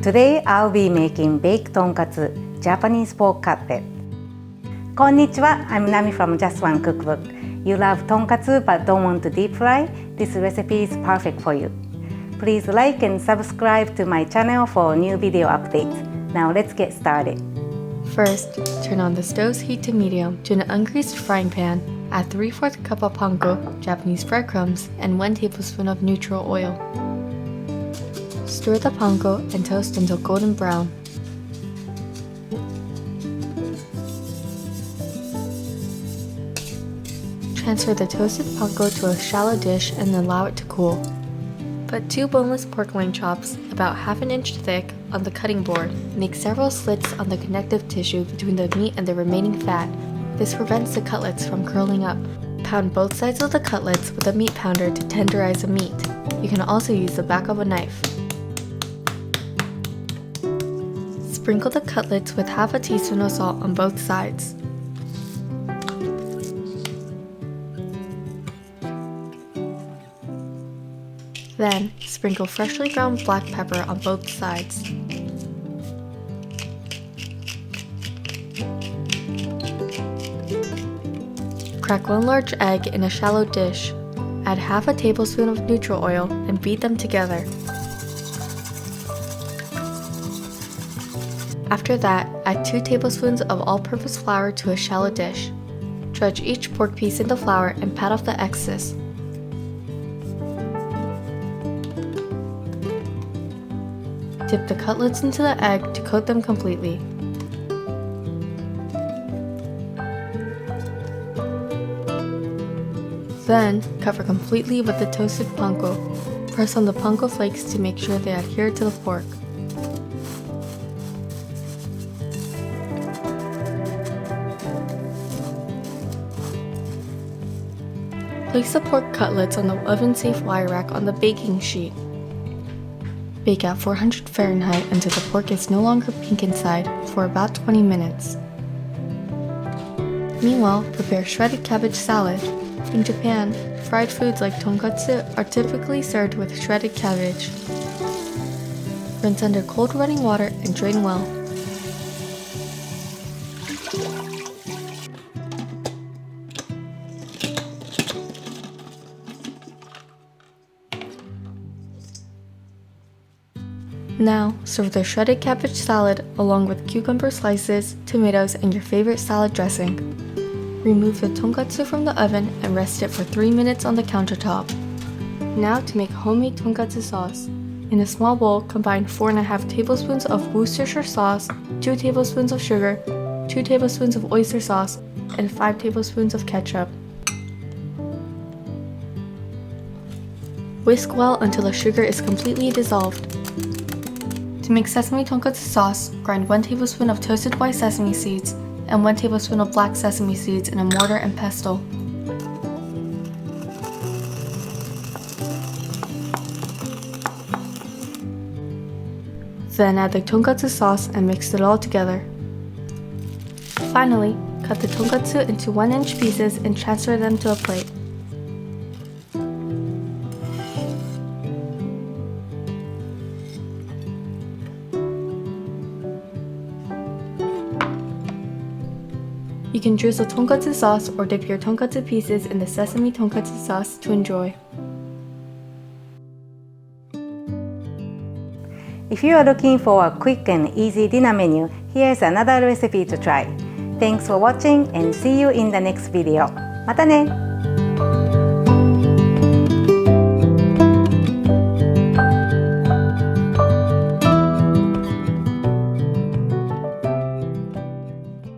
Today I'll be making baked tonkatsu, Japanese pork cutlet. こんにちは、I'm Nami from Just One Cookbook. You love tonkatsu but don't want to deep fry? This recipe is perfect for you. Please like and subscribe to my channel for new video updates. Now let's get started. First, turn on the stove's heat to medium to an ungreased frying pan. Add 3/4 cup of panko, Japanese breadcrumbs, and 1 tablespoon of neutral oil. Stir the panko and toast until golden brown. Transfer the toasted panko to a shallow dish and allow it to cool. Put 2 boneless pork loin chops, about ½ an inch thick, on the cutting board. Make several slits on the connective tissue between the meat and the remaining fat. This prevents the cutlets from curling up. Pound both sides of the cutlets with a meat pounder to tenderize the meat. You can also use the back of a knife. Sprinkle the cutlets with ½ a teaspoon of salt on both sides. Then, sprinkle freshly ground black pepper on both sides. Crack 1 large egg in a shallow dish. Add ½ a tablespoon of neutral oil and beat them together. After that, add 2 tablespoons of all-purpose flour to a shallow dish. Dredge each pork piece in the flour and pat off the excess. Dip the cutlets into the egg to coat them completely. Then, cover completely with the toasted panko. Press on the panko flakes to make sure they adhere to the pork. Place the pork cutlets on the oven-safe wire rack on the baking sheet. Bake at 400 Fahrenheit until the pork is no longer pink inside for about 20 minutes. Meanwhile, prepare shredded cabbage salad. In Japan, fried foods like tonkatsu are typically served with shredded cabbage. Rinse under cold running water and drain well. Now, serve the shredded cabbage salad along with cucumber slices, tomatoes, and your favorite salad dressing. Remove the tonkatsu from the oven and rest it for 3 minutes on the countertop. Now to make homemade tonkatsu sauce. In a small bowl, combine 4½ tablespoons of Worcestershire sauce, 2 tablespoons of sugar, 2 tablespoons of oyster sauce, and 5 tablespoons of ketchup. Whisk well until the sugar is completely dissolved. To make sesame tonkatsu sauce, grind 1 tablespoon of toasted white sesame seeds and 1 tablespoon of black sesame seeds in a mortar and pestle. Then add the tonkatsu sauce and mix it all together. Finally, cut the tonkatsu into 1-inch pieces and transfer them to a plate. You can drizzle tonkatsu sauce or dip your tonkatsu pieces in the sesame tonkatsu sauce to enjoy. If you are looking for a quick and easy dinner menu, here's another recipe to try. Thanks for watching and see you in the next video. またね!